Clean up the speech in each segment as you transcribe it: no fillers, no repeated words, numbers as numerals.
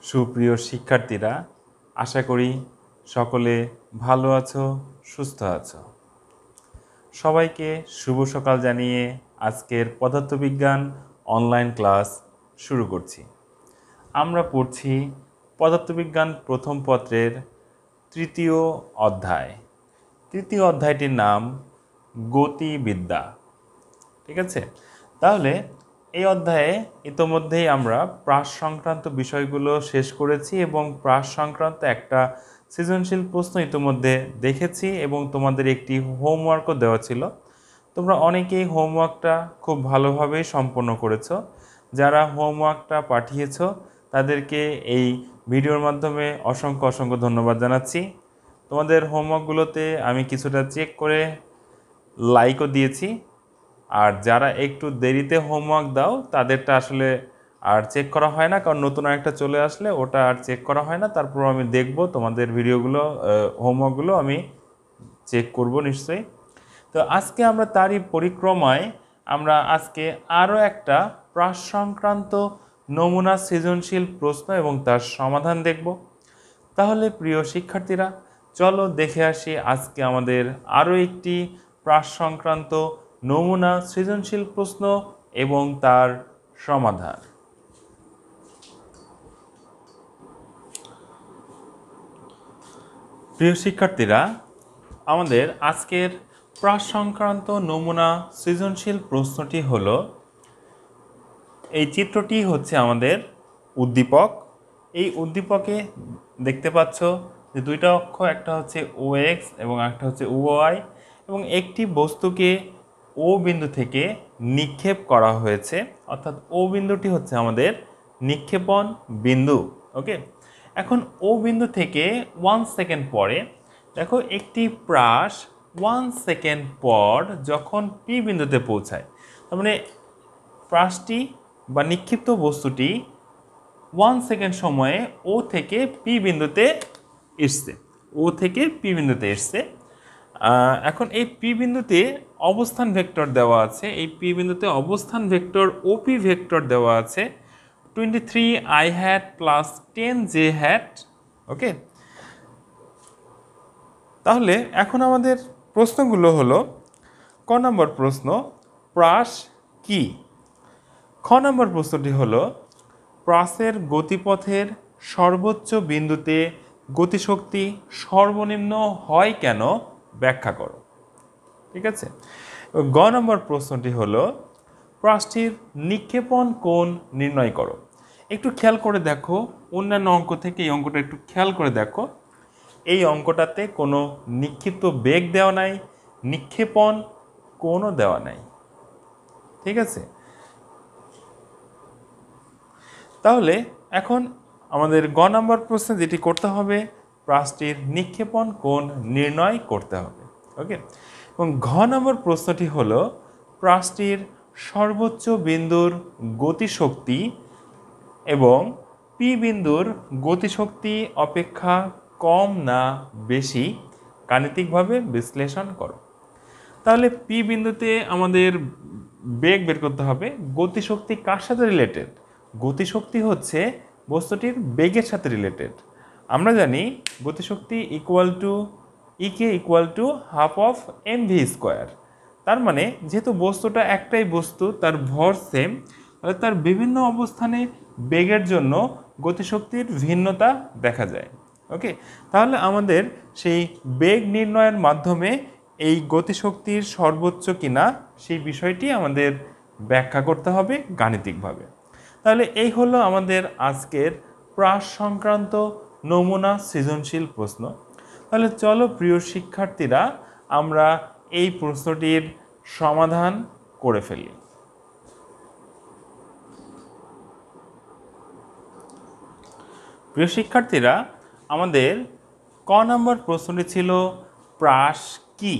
সুপ্রিয় শিক্ষার্থীরা, আশা করি সকলে ভালো আছো, সুস্থ আছো। সবাইকে শুভ সকাল জানিয়ে আজকের পদার্থবিজ্ঞান অনলাইন ক্লাস শুরু করছি। আমরা পড়ছি পদার্থবিজ্ঞান প্রথম পত্রের তৃতীয় অধ্যায়। তৃতীয় অধ্যায়টির নাম গতিবিদ্যা। ঠিক আছে, তাহলে এই অধ্যায়ে ইতোমধ্যেই আমরা প্রাস সংক্রান্ত বিষয়গুলো শেষ করেছি এবং প্রাস সংক্রান্ত একটা সৃজনশীল প্রশ্ন ইতোমধ্যে দেখেছি এবং তোমাদের একটি হোমওয়ার্কও দেওয়া ছিল। তোমরা অনেকেই হোমওয়ার্কটা খুব ভালোভাবেই সম্পন্ন করেছো। যারা হোমওয়ার্কটা পাঠিয়েছো তাদেরকে এই ভিডিওর মাধ্যমে অসংখ্য অসংখ্য ধন্যবাদ জানাচ্ছি। তোমাদের হোমওয়ার্কগুলোতে আমি কিছুটা চেক করে লাইকও দিয়েছি, আর যারা একটু দেরিতে হোমওয়ার্ক দাও তাদেরটা আসলে আর চেক করা হয় না, কারণ নতুন একটা চলে আসলে ওটা আর চেক করা হয় না। তারপর আমি দেখব তোমাদের ভিডিওগুলো, হোমওয়ার্কগুলো আমি চেক করব নিশ্চয়ই। তো আজকে আমরা তারই পরিক্রমায় আমরা আজকে আরও একটা প্রাস সংক্রান্ত নমুনা সৃজনশীল প্রশ্ন এবং তার সমাধান দেখব। তাহলে প্রিয় শিক্ষার্থীরা, চলো দেখে আসি আজকে আমাদের আরও একটি প্রাস সংক্রান্ত নমুনা সৃজনশীল প্রশ্ন এবং তার সমাধান। প্রিয় শিক্ষার্থীরা, আমাদের আজকের প্রাস সংক্রান্ত নমুনা সৃজনশীল প্রশ্নটি হলো, এই চিত্রটি হচ্ছে আমাদের উদ্দীপক। এই উদ্দীপকে দেখতে পাচ্ছ যে দুইটা অক্ষ, একটা হচ্ছে OX এবং একটা হচ্ছে OY, এবং একটি বস্তুকে ও বিন্দু থেকে নিক্ষেপ করা হয়েছে, অর্থাৎ ও বিন্দুটি হচ্ছে আমাদের নিক্ষেপণ বিন্দু। ওকে, এখন ও বিন্দু থেকে 1 সেকেন্ড পরে দেখো একটি প্রাস 1 সেকেন্ড পর যখন পি বিন্দুতে পৌঁছায়, তার মানে প্রাসটি বা নিক্ষিপ্ত বস্তুটি 1 সেকেন্ড সময়ে ও থেকে পি বিন্দুতে এসছে, ও থেকে পি বিন্দুতে এসছে। এখন এই পি বিন্দুতে অবস্থান ভেক্টর দেওয়া আছে, এই পি বিন্দুতে অবস্থান ভেক্টর ওপি ভেক্টর দেওয়া আছে 23i hat plus 10j hat। Okay, তাহলে এখন আমাদের প্রশ্নগুলো হলো, ক নম্বর প্রশ্ন, প্রাস কি? খ নম্বর প্রশ্নটি হলো, প্রাসের গতিপথের সর্বোচ্চ বিন্দুতে গতিশক্তি সর্বনিম্ন হয় কেন, ব্যাখ্যা করো। ঠিক আছে, গ নম্বর প্রশ্নটি হলো, প্রাসটির নিক্ষেপণ কোণ নির্ণয় করো। একটু খেয়াল করে দেখো, অন্যান্য অঙ্ক থেকে এই অঙ্কটা একটু খেয়াল করে দেখো। এই অঙ্কটাতে কোনো নিক্ষিপ্ত বেগ দেওয়া নাই, নিক্ষেপণ কোণও দেওয়া নাই। ঠিক আছে, তাহলে এখন আমাদের গ নম্বর প্রশ্নে যেটি করতে হবে, প্রাসটির নিক্ষেপণ কোণ নির্ণয় করতে হবে। ওকে, এবং ঘ নম্বর প্রশ্নটি হলো, প্রাসটির সর্বোচ্চ বিন্দুর গতিশক্তি এবং পি বিন্দুর গতিশক্তি অপেক্ষা কম না বেশি গাণিতিকভাবে বিশ্লেষণ করো। তাহলে পি বিন্দুতে আমাদের বেগ বের করতে হবে। গতিশক্তি কার সাথে রিলেটেড? গতিশক্তি হচ্ছে বস্তুটির বেগের সাথে রিলেটেড। আমরা জানি গতিশক্তি equal to KE equal to half of mv square. তার মানে যেহেতু বস্তুটা একটাই বস্তু, তার ভর সেম, তাহলে তার বিভিন্ন অবস্থানে বেগের জন্য গতিশক্তির ভিন্নতা দেখা যায়। ওকে, তাহলে আমাদের সেই বেগ নির্ণয়ের মাধ্যমে এই গতিশক্তির সর্বোচ্চ কিনা সেই বিষয়টি আমাদের ব্যাখ্যা করতে হবে গাণিতিকভাবে। তাহলে এই হলো আমাদের আজকের প্রাস সংক্রান্ত নমুনা সৃজনশীল প্রশ্ন। তাহলে চলো প্রিয় শিক্ষার্থীরা, আমরা এই প্রশ্নটির সমাধান করে ফেলি। প্রিয় শিক্ষার্থীরা, আমাদের ক নম্বর প্রশ্নটি ছিল প্রাস কি।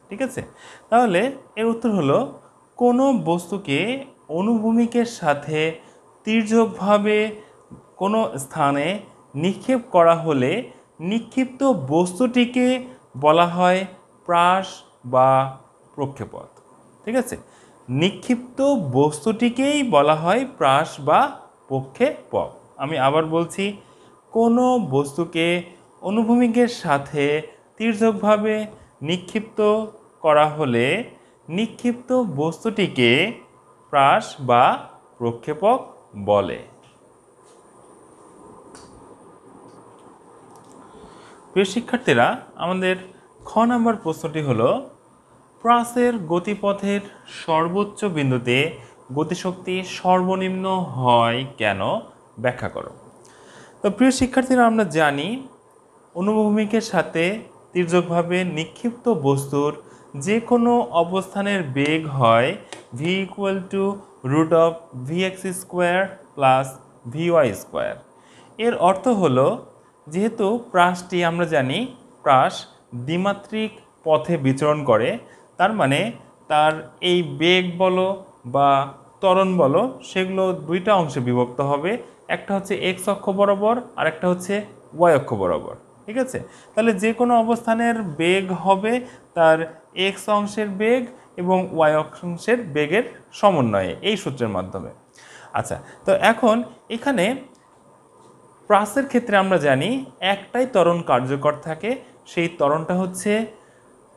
ঠিক আছে, তাহলে এর উত্তর হলো, কোনো বস্তুকে অনুভূমিকের সাথে তির্যকভাবে কোনো স্থানে নিক্ষেপ করা হলে নিক্ষিপ্ত বস্তুটিকে বলা হয় প্রাস বা প্রক্ষেপথ। ঠিক আছে, নিক্ষিপ্ত বস্তুটিকেই বলা হয় প্রাস বা প্রক্ষেপক। আমি আবার বলছি, কোনো বস্তুকে অনুভূমিকের সাথে তির্যকভাবে নিক্ষিপ্ত করা হলে নিক্ষিপ্ত বস্তুটিকে প্রাস বা প্রক্ষেপক বলে। প্রিয় শিক্ষার্থীরা, আমাদের খ নম্বর প্রশ্নটি হলো প্রাসের গতিপথের সর্বোচ্চ বিন্দুতে গতিশক্তি সর্বনিম্ন হয় কেন, ব্যাখ্যা করো। তো প্রিয় শিক্ষার্থীরা, আমরা জানি অনুভূমিকের সাথে তির্যকভাবে নিক্ষিপ্ত বস্তুর যে কোনো অবস্থানের বেগ হয় v √vx² প্লাস vy²। এর অর্থ হলো, যেহেতু প্রাসটি আমরা জানি প্রাস দ্বিমাত্রিক পথে বিচরণ করে, তার মানে তার এই বেগ বলো বা ত্বরণ বলো সেগুলো দুইটা অংশে বিভক্ত হবে, একটা হচ্ছে এক্স অক্ষ বরাবর আর একটা হচ্ছে ওয়াই অক্ষ বরাবর। ঠিক আছে, তাহলে যে কোনো অবস্থানের বেগ হবে তার এক্স অংশের বেগ এবং ওয়াই অংশের বেগের সমন্বয়ে, এই সূত্রের মাধ্যমে। আচ্ছা, তো এখন এখানে প্রাসের ক্ষেত্রে আমরা জানি একটাই ত্বরণ কার্যকর থাকে, সেই ত্বরণটা হচ্ছে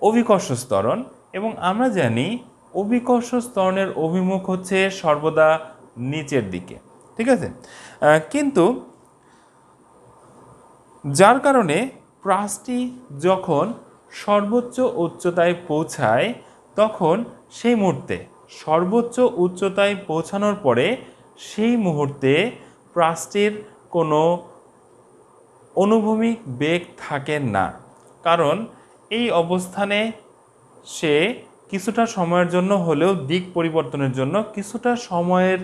অভিকর্ষ ত্বরণ, এবং আমরা জানি অভিকর্ষ ত্বরণের অভিমুখ হচ্ছে সর্বদা নিচের দিকে। ঠিক আছে, কিন্তু যার কারণে প্রাসটি যখন সর্বোচ্চ উচ্চতায় পৌঁছায় তখন সেই মুহূর্তে সর্বোচ্চ উচ্চতায় পৌঁছানোর পরে সেই মুহূর্তে প্রাসটির কোনো অনুভূমিক বেগ থাকে না, কারণ এই অবস্থানে সে কিছুটা সময়ের জন্য হলেও দিক পরিবর্তনের জন্য কিছুটা সময়ের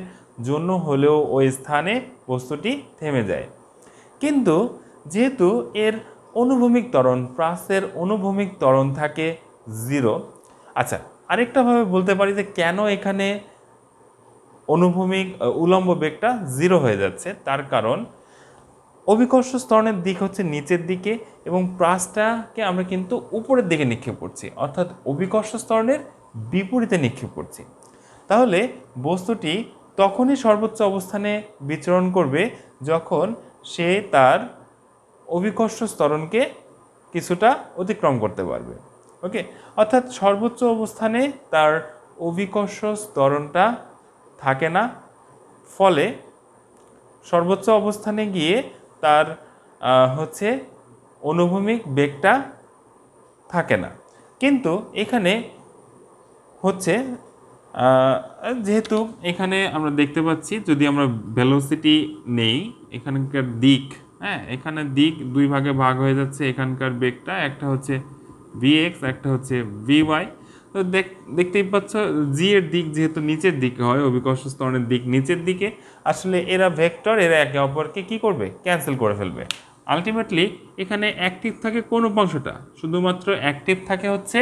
জন্য হলেও ওই স্থানে বস্তুটি থেমে যায়। কিন্তু যেহেতু এর অনুভূমিক ত্বরণ, প্রাসের অনুভূমিক ত্বরণ থাকে 0। আচ্ছা, আরেকটাভাবে বলতে পারি যে কেন এখানে অনুভূমিক উলম্ব বেগটা 0 হয়ে যাচ্ছে, তার কারণ অভিকর্ষ ত্বরণের দিক হচ্ছে নিচের দিকে এবং প্রাসটাকে আমরা কিন্তু উপরের দিকে নিক্ষেপ করছি, অর্থাৎ অভিকর্ষ ত্বরণের বিপরীতে নিক্ষেপ করছি। তাহলে বস্তুটি তখনই সর্বোচ্চ অবস্থানে বিচরণ করবে যখন সে তার অভিকর্ষ ত্বরণকে কিছুটা অতিক্রম করতে পারবে। ওকে, অর্থাৎ সর্বোচ্চ অবস্থানে তার অভিকর্ষ ত্বরণটা থাকে না, ফলে সর্বোচ্চ অবস্থানে গিয়ে তার হচ্ছে অনুভূমিক বেগটা থাকে না। কিন্তু এখানে হচ্ছে যেহেতু এখানে আমরা দেখতে পাচ্ছি, যদি আমরা ভেলোসিটি নেই, এখানকার দিক, হ্যাঁ, এখানে দিক দুই ভাগে ভাগ হয়ে যাচ্ছে, এখানকার বেগটা একটা হচ্ছে vx, একটা হচ্ছে vy। তো দেখতেই পাচ্ছ জি এর দিক যেহেতু নিচের দিকে হয়, অভিকর্ষ ত্বরণের দিক নিচের দিকে, আসলে এরা ভেক্টর, এরা একে অপরকে কি করবে, ক্যান্সেল করে ফেলবে। আলটিমেটলি এখানে অ্যাক্টিভ থাকে কোন অংশটা, শুধুমাত্র অ্যাক্টিভ থাকে হচ্ছে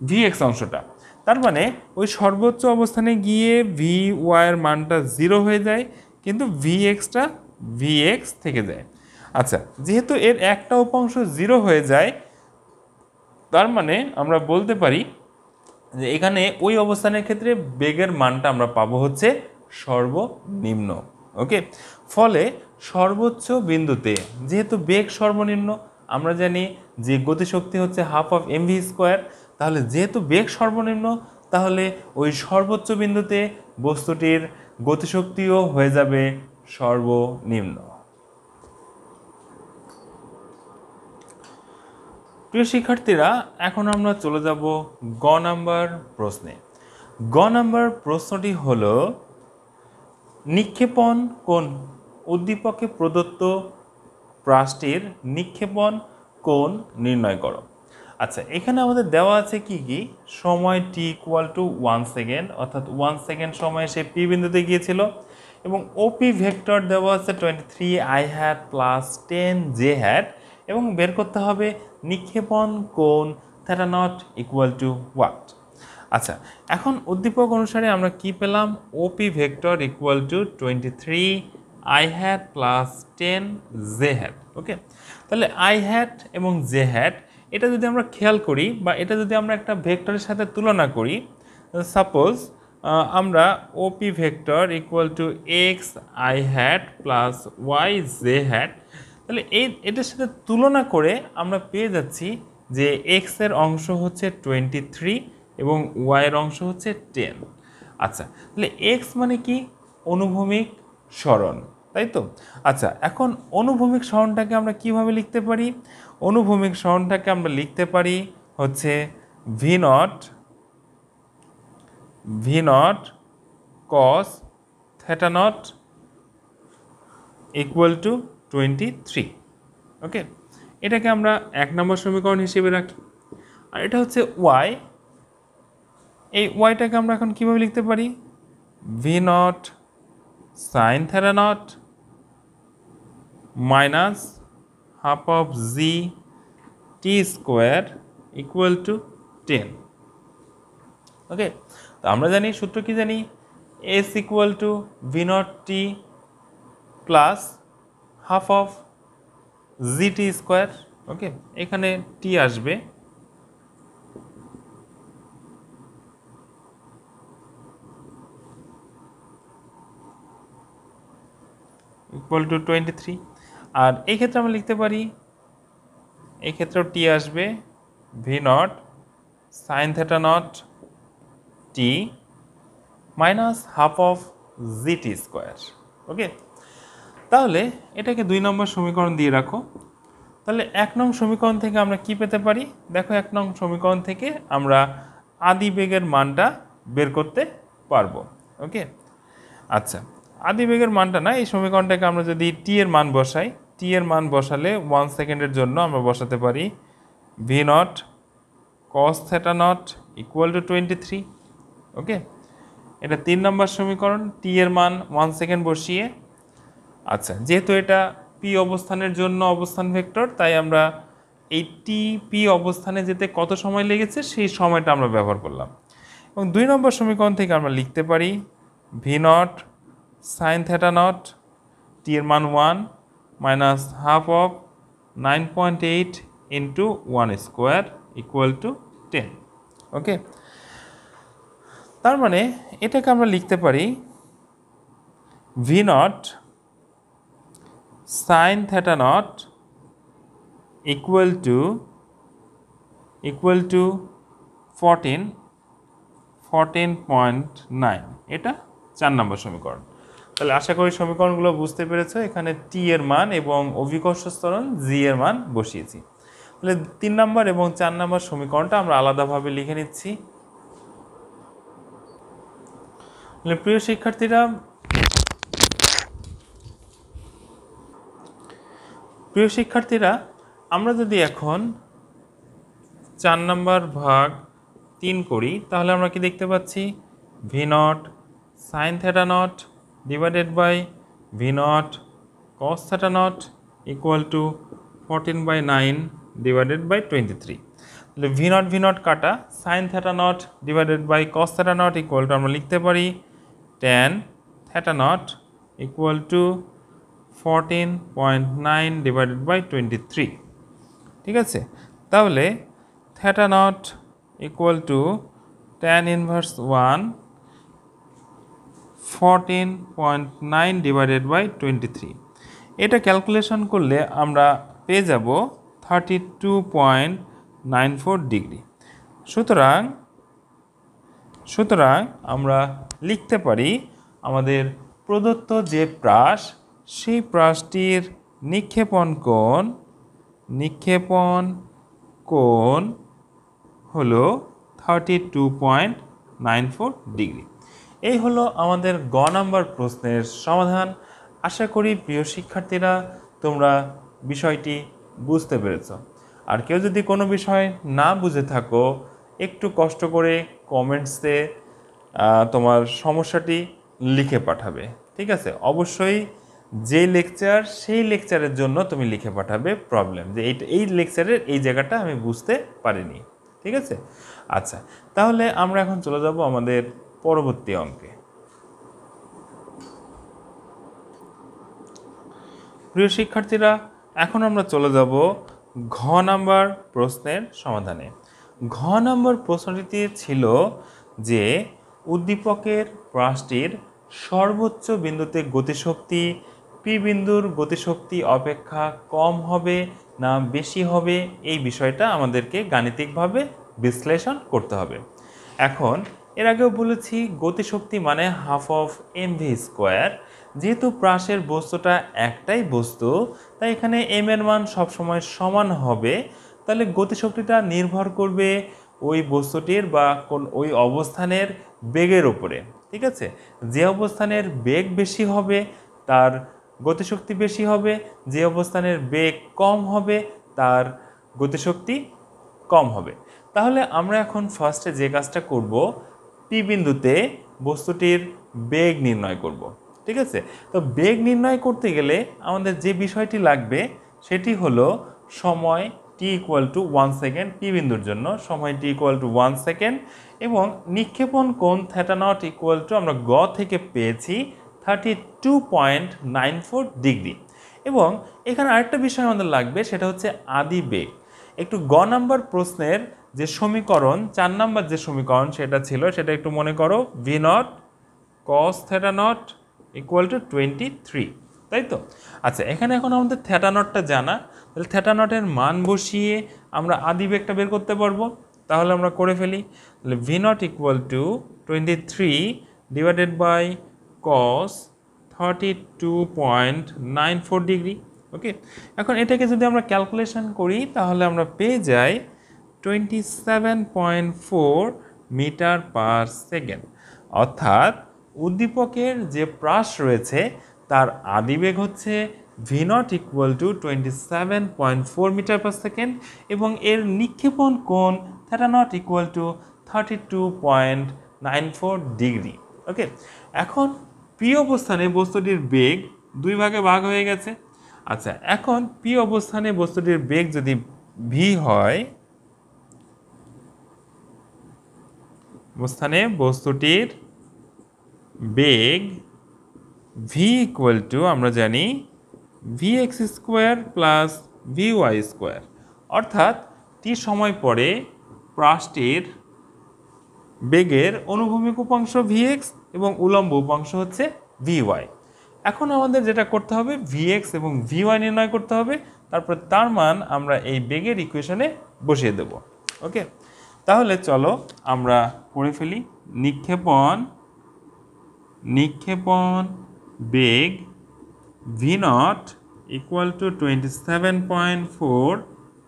vx অংশটা। তার মানে ওই সর্বোচ্চ অবস্থানে গিয়ে ভি ওয়াইয়ের মানটা 0 হয়ে যায়, কিন্তু ভিএক্সটা ভিএক্স থেকে যায়। আচ্ছা, যেহেতু এর একটা উপাংশ 0 হয়ে যায়, তার মানে আমরা বলতে পারি যে এখানে ওই অবস্থানের ক্ষেত্রে বেগের মানটা আমরা পাবো হচ্ছে সর্বনিম্ন। ওকে, ফলে সর্বোচ্চ বিন্দুতে যেহেতু বেগ সর্বনিম্ন, আমরা জানি যে গতিশক্তি হচ্ছে ½mv², তাহলে যেহেতু বেগ সর্বনিম্ন, তাহলে ওই সর্বোচ্চ বিন্দুতে বস্তুটির গতিশক্তিও হয়ে যাবে সর্বনিম্ন। প্রিয় শিক্ষার্থীরা, এখন আমরা চলে যাব গ নাম্বার প্রশ্নে। গ নাম্বার প্রশ্নটি হলো নিক্ষেপণ কোণ, উদ্দীপকে প্রদত্ত প্রাসটির নিক্ষেপণ কোণ নির্ণয় করো। আচ্ছা, এখানে আমাদের দেওয়া আছে কি কি, সময় t = 1 সেকেন্ড, অর্থাৎ 1 সেকেন্ড সময়ে সে পি বিন্দুতে গিয়েছিল, এবং ওপি ভেক্টর দেওয়া আছে 23i hat plus 10j hat, এবং বের করতে হবে নিক্ষেপণ কোণ θ0 = what। আচ্ছা, এখন উদ্দীপক অনুসারে আমরা কি পেলাম, OP vector = 23i hat plus 10j hat। Okay, তাহলে i hat এবং j hat এটা যদি আমরা খেয়াল করি বা এটা যদি আমরা একটা ভেক্টরের সাথে তুলনা করি, সাপোজ আমরা OP vector = xi hat plus yj hat, তাহলে এটার সাথে তুলনা করে আমরা পেয়ে যাচ্ছি যে এক্স এর অংশ হচ্ছে 23 এবং ওয়াই এর অংশ হচ্ছে 10। আচ্ছা, তাহলে এক্স মানে কি? অনুভূমিক সরণ, তাই তো? আচ্ছা, এখন অনুভূমিক সরণটাকে আমরা কিভাবে লিখতে পারি? অনুভূমিক সরণটাকে আমরা লিখতে পারি হচ্ছে V not cos theta not equal to 23। ওকে, এটাকে আমরা 1 নম্বর সমীকরণ হিসেবে রাখি। আর এটা হচ্ছে ওয়াই। এই ওয়াইটাকে আমরা এখন কীভাবে লিখতে পারি? V not sine theta nought minus half of G T square equal to 10। Okay, তো আমরা জানি, সূত্র কি জানি? S equal to V nought T plus half of G T square. Okay, এখানে টি আসবে ইকুয়াল টু 23। আর এই ক্ষেত্রে আমরা লিখতে পারি, এই ক্ষেত্রেও টি আসবে V not sine theta nought T minus half of G T square. Okay, তাহলে এটাকে 2 নম্বর সমীকরণ দিয়ে রাখো। তাহলে 1 নং সমীকরণ থেকে আমরা কি পেতে পারি? দেখো, 1 নং সমীকরণ থেকে আমরা আদি বেগের মানটা বের করতে পারবো। ওকে, আচ্ছা, আদি বেগের মানটা না, এই সমীকরণটাকে আমরা যদি টি এর মান বসাই, টি এর মান বসালে 1 সেকেন্ডের জন্য আমরা বসাতে পারি V not cos theta not equal to 23। ওকে, এটা 3 নম্বর সমীকরণ, টি এর মান 1 সেকেন্ড বসিয়ে। আচ্ছা, যেহেতু এটা পি অবস্থানের জন্য অবস্থান ভেক্টর, তাই আমরা এই টি পি অবস্থানে যেতে কত সময় লেগেছে সেই সময়টা আমরা ব্যবহার করলাম। এবং 2 নম্বর সমীকরণ থেকে আমরা লিখতে পারি V not sine theta nought T এর মান 1 minus half of 9.8 into 1 square equal to 10। Okay, তার মানে এটাকে আমরা লিখতে পারি V not sine theta not equal to 14.9। এটা 4 নম্বর সমীকরণ। তাহলে আশা করি সমীকরণগুলো বুঝতে পেরেছো। এখানে টি এর মান এবং অভিকর্ষ ত্বরণ জি এর মান বসিয়েছি। তাহলে 3 নম্বর এবং 4 নম্বর সমীকরণটা আমরা আলাদাভাবে লিখে নিচ্ছি। প্রিয় শিক্ষার্থীরা, আমরা যদি এখন 4 নম্বর ভাগ 3 করি, তাহলে আমরা কি দেখতে পাচ্ছি? V not sine theta naught divided by V not cos theta not equal to 14/9 divided by 23। তাহলে ভি নট কাটা, sine theta naught divided by cos theta not equal to আমরা লিখতে পারি tan theta not equal to 14.9 divided by 23। ঠিক আছে, তাহলে theta not equal to tan inverse 1 14.9 divided by 23। এটা calculation করলে আমরা পেয়ে যাব 32.94 ডিগ্রি। সুতরাং আমরা লিখতে পারি আমাদের প্রদত্ত যে প্রাস, সেই প্রাসটির নিক্ষেপণ কোণ হলো 32.94 ডিগ্রি। এই হলো আমাদের গ নাম্বার প্রশ্নের সমাধান। আশা করি প্রিয় শিক্ষার্থীরা তোমরা বিষয়টি বুঝতে পেরেছ। আর কেউ যদি কোনো বিষয় না বুঝে থাকো, একটু কষ্ট করে কমেন্টসে তোমার সমস্যাটি লিখে পাঠাবে। ঠিক আছে, অবশ্যই যে লেকচার সেই লেকচারের জন্য তুমি লিখে পাঠাবে প্রবলেম, যে এই লেকচারের এই জায়গাটা আমি বুঝতে পারিনি। ঠিক আছে, আচ্ছা, তাহলে আমরা এখন চলে যাব আমাদের পরবর্তী অঙ্কে। প্রিয় শিক্ষার্থীরা, এখন আমরা চলে যাব ঘ নাম্বার প্রশ্নের সমাধানে। ঘ নাম্বার প্রশ্নটিতে ছিল যে উদ্দীপকের প্রাসটির সর্বোচ্চ বিন্দুতে গতিশক্তি পি বিন্দুর গতিশক্তি অপেক্ষা কম হবে না বেশি হবে, এই বিষয়টা আমাদেরকে গাণিতিকভাবে বিশ্লেষণ করতে হবে। এখন এর আগেও বলেছি গতিশক্তি মানে হাফ অফ mv স্কোয়ার। যেহেতু প্রাসের বস্তুটা একটাই বস্তু, তাই এখানে m এর মান সবসময় সমান হবে। তাহলে গতিশক্তিটা নির্ভর করবে ওই বস্তুটির বা ওই অবস্থানের বেগের উপরে। ঠিক আছে, যে অবস্থানের বেগ বেশি হবে তার গতিশক্তি বেশি হবে, যে অবস্থানের বেগ কম হবে তার গতিশক্তি কম হবে। তাহলে আমরা এখন ফার্স্টে যে কাজটা করব, পি বিন্দুতে বস্তুটির বেগ নির্ণয় করব। ঠিক আছে, তো বেগ নির্ণয় করতে গেলে আমাদের যে বিষয়টি লাগবে সেটি হলো সময় t equal to 1 second, P বিন্দুর জন্য সময় t ইকুয়াল টু 1 সেকেন্ড, এবং নিক্ষেপণ কোণ থিটা নট ইকুয়াল টু আমরা গ থেকে পেয়েছি 32.94 ডিগ্রি। এবং এখানে আরেকটা বিষয় আমাদের লাগবে, সেটা হচ্ছে আদি বেগ। একটু গ নাম্বার প্রশ্নের যে সমীকরণ, 4 নাম্বার যে সমীকরণ সেটা ছিল, সেটা একটু মনে করো, V naught cos theta not equal to 23, তাই তো? আচ্ছা, এখানে এখন আমাদের থিটা নটটা জানা, তাহলে থিটা নটের মান বসিয়ে আমরা আদি বেগটা বের করতে পারবো। তাহলে আমরা করে ফেলি। তাহলে V nought equal to 23 divided by cos 32.94 degree. Okay, এখন এটাকে যদি আমরা ক্যালকুলেশন করি তাহলে আমরা পেয়ে যাই 27.4 মিটার পার সেকেন্ড। অর্থাৎ উদ্দীপকের যে প্রাস রয়েছে তার আদিবেগ হচ্ছে V nought equal to 27.4 metre per second, এবং এর নিক্ষেপণ কোণ theta not equal to 32.94 degree. Okay, এখন পি অবস্থানে বস্তুটির বেগ দুই ভাগে ভাগ হয়ে গেছে। আচ্ছা, এখন পি অবস্থানে বস্তুটির বেগ যদি ভি হয়, অবস্থানে বস্তুটির বেগ ভি ইকুয়াল টু আমরা জানি V X square plus V Y square, অর্থাৎ টি সময় পরে প্রাসটির বেগের অনুভূমিক উপাংশ ভি এক্স এবং উলম্ব উপাংশ হচ্ছে ভি ওয়াই। এখন আমাদের যেটা করতে হবে, ভি এক্স এবং ভি ওয়াই নির্ণয় করতে হবে, তারপর তার মান আমরা এই বেগের ইকুয়েশনে বসিয়ে দেব। ওকে, তাহলে চলো আমরা পড়ে ফেলি। নিক্ষেপণ বেগ V nought equal to 27.4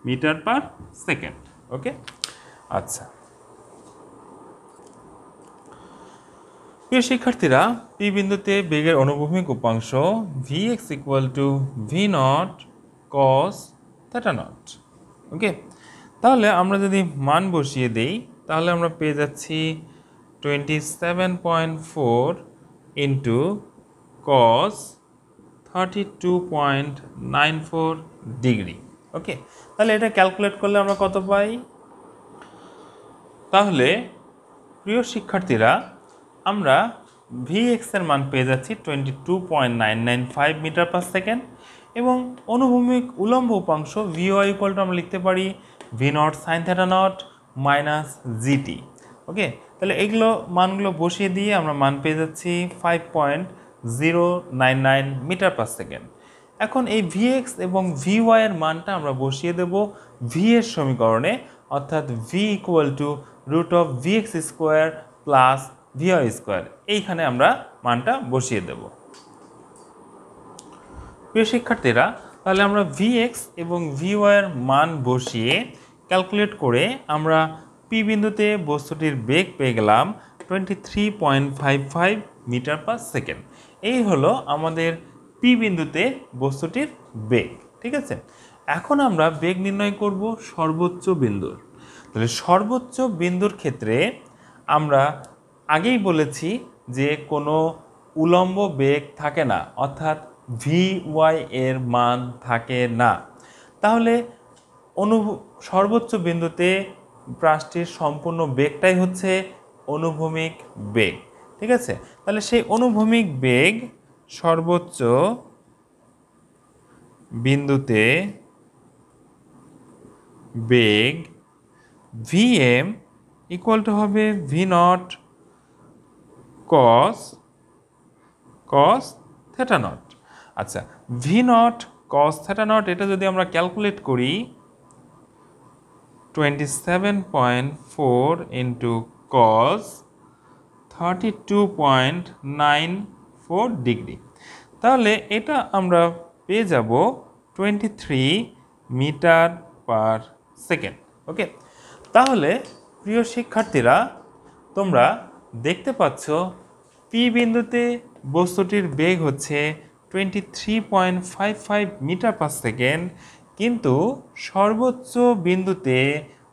metre per second. Okay, আচ্ছা প্রিয় শিক্ষার্থীরা, পি বিন্দুতে বেগের অনুভূমিক উপাংশ V X equal to V not cos theta nought. Okay, তাহলে আমরা যদি মান বসিয়ে দেই তাহলে আমরা পেয়ে যাচ্ছি 27.4 ইন্টু কস 32.94 ডিগ্রি। ওকে, তাহলে এটা ক্যালকুলেট করলে আমরা কত পাই? তাহলে প্রিয় শিক্ষার্থীরা, আমরা ভি এক্সের মান পেয়ে যাচ্ছি 22.995 মিটার পার সেকেন্ড, এবং অনুভূমিক উলম্ব উপাংশ ভি ওয়াই ইকুয়াল টু আমরা লিখতে পারি V not sine theta nought minus GT. Okay, তাহলে এইগুলো মানগুলো বসিয়ে দিয়ে আমরা মান পেয়ে যাচ্ছি 5.099 মিটার পার সেকেন্ড। এখন এই ভি এক্স এবং ভি ওয়াই এর মানটা আমরা বসিয়ে দেব ভি এর সমীকরণে, অর্থাৎ V equal to root of V X square plus V Y square, এইখানে আমরা মানটা বসিয়ে দেব। প্রিয় শিক্ষার্থীরা, তাহলে আমরা ভি এক্স এবং ভি ওয়াই এর মান বসিয়ে ক্যালকুলেট করে আমরা পি বিন্দুতে বস্তুটির বেগ পেয়ে গেলাম 23.55 মিটার পার সেকেন্ড। এই হলো আমাদের পি বিন্দুতে বস্তুটির বেগ। ঠিক আছে, এখন আমরা বেগ নির্ণয় করব সর্বোচ্চ বিন্দুর। তাহলে সর্বোচ্চ বিন্দুর ক্ষেত্রে আমরা আগেই বলেছি যে কোনো উলম্ব বেগ থাকে না, অর্থাৎ ভি ওয়াই এর মান থাকে না। তাহলে সর্বোচ্চ বিন্দুতে প্রাসটির সম্পূর্ণ বেগটাই হচ্ছে অনুভূমিক বেগ। ঠিক আছে, তাহলে সেই অনুভূমিক বেগ সর্বোচ্চ বিন্দুতে বেগ ভি এম ইকুয়াল টু হবে V not cos theta nought. আচ্ছা, V not cos theta nought এটা যদি আমরা ক্যালকুলেট করি 27.4 ইন্টু কস 32.94 ডিগ্রি, তাহলে এটা আমরা পেয়ে যাব 23 মিটার পার সেকেন্ড। ওকে, তাহলে প্রিয় শিক্ষার্থীরা তোমরা দেখতে পাচ্ছ পি বিন্দুতে বস্তুটির বেগ হচ্ছে 23.55 মিটার পার সেকেন্ড, কিন্তু সর্বোচ্চ বিন্দুতে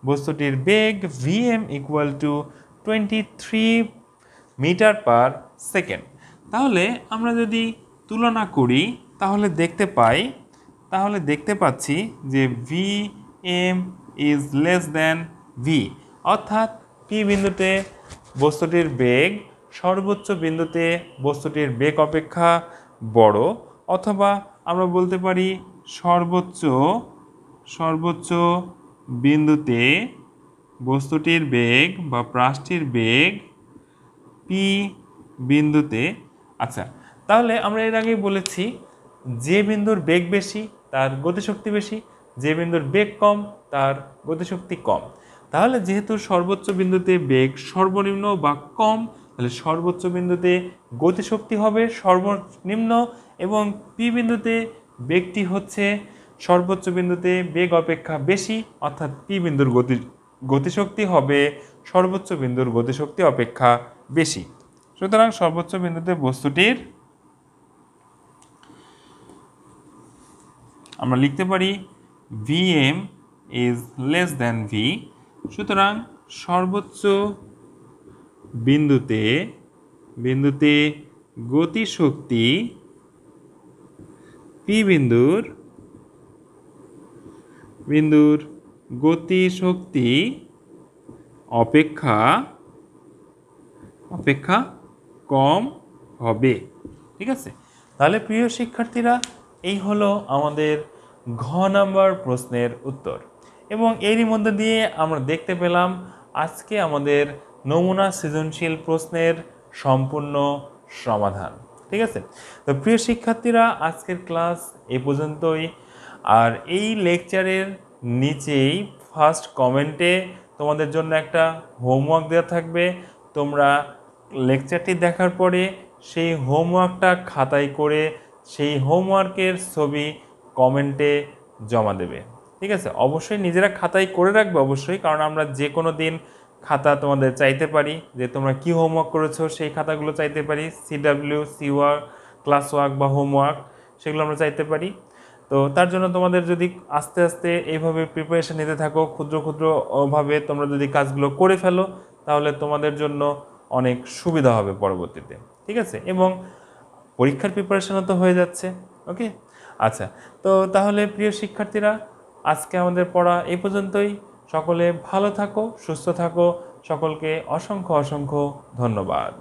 বস্তুটির বেগ vm equal to 23 metre per second. তাহলে আমরা যদি তুলনা করি তাহলে দেখতে পাচ্ছি যে vm is less than v, অর্থাৎ পি বিন্দুতে বস্তুটির বেগ সর্বোচ্চ বিন্দুতে বস্তুটির বেগ অপেক্ষা বড়, অথবা আমরা বলতে পারি সর্বোচ্চ বিন্দুতে বস্তুটির বেগ বা প্রাসটির বেগ পি বিন্দুতে। আচ্ছা, তাহলে আমরা এর আগেই বলেছি যে বিন্দুর বেগ বেশি তার গতিশক্তি বেশি, যে বিন্দুর বেগ কম তার গতিশক্তি কম। তাহলে যেহেতু সর্বোচ্চ বিন্দুতে বেগ সর্বনিম্ন বা কম, তাহলে সর্বোচ্চ বিন্দুতে গতিশক্তি হবে সর্বনিম্ন, এবং পি বিন্দুতে বেগটি হচ্ছে সর্বোচ্চ বিন্দুতে বেগ অপেক্ষা বেশি, অর্থাৎ পি বিন্দুর গতিশক্তি হবে সর্বোচ্চ বিন্দুর গতিশক্তি অপেক্ষা বেশি। সুতরাং সর্বোচ্চ বিন্দুতে বস্তুটির আমরা লিখতে পারি vm is less than v। সুতরাং সর্বোচ্চ বিন্দুতে গতিশক্তি পি বিন্দুর গতিশক্তি অপেক্ষা কম হবে। ঠিক আছে, তাহলে প্রিয় শিক্ষার্থীরা এই হলো আমাদের ঘ নাম্বার প্রশ্নের উত্তর, এবং এরই মধ্যে দিয়ে আমরা দেখতে পেলাম আজকে আমাদের নমুনা সৃজনশীল প্রশ্নের সম্পূর্ণ সমাধান। ঠিক আছে, তো প্রিয় শিক্ষার্থীরা আজকের ক্লাস এই পর্যন্তই। আর এই লেকচারের নিচেই ফার্স্ট কমেন্টে তোমাদের জন্য একটা হোমওয়ার্ক দেওয়া থাকবে। তোমরা লেকচারটি দেখার পরে সেই হোমওয়ার্কটা খাতায় করে সেই হোমওয়ার্কের ছবি কমেন্টে জমা দেবে। ঠিক আছে, অবশ্যই নিজেরা খাতায় করে রাখবে অবশ্যই, কারণ আমরা যে কোনো দিন খাতা তোমাদের চাইতে পারি যে তোমরা কি হোমওয়ার্ক করেছো, সেই খাতাগুলো চাইতে পারি, সিডাব্লিউ, সিওয়ার্ক, ক্লাস ওয়ার্ক বা হোমওয়ার্ক, সেগুলো আমরা চাইতে পারি। তো তার জন্য তোমাদের যদি আস্তে আস্তে এইভাবে প্রিপারেশন নিতে থাকো, ক্ষুদ্রভাবে তোমরা যদি কাজগুলো করে ফেলো, তাহলে তোমাদের জন্য অনেক সুবিধা হবে পরবর্তীতে। ঠিক আছে, এবং পরীক্ষার প্রিপারেশনও তো হয়ে যাচ্ছে। ওকে, আচ্ছা, তো তাহলে প্রিয় শিক্ষার্থীরা আজকে আমাদের পড়া এই পর্যন্তই। সকলে ভালো থাকো, সুস্থ থাকো, সকলকে অসংখ্য ধন্যবাদ।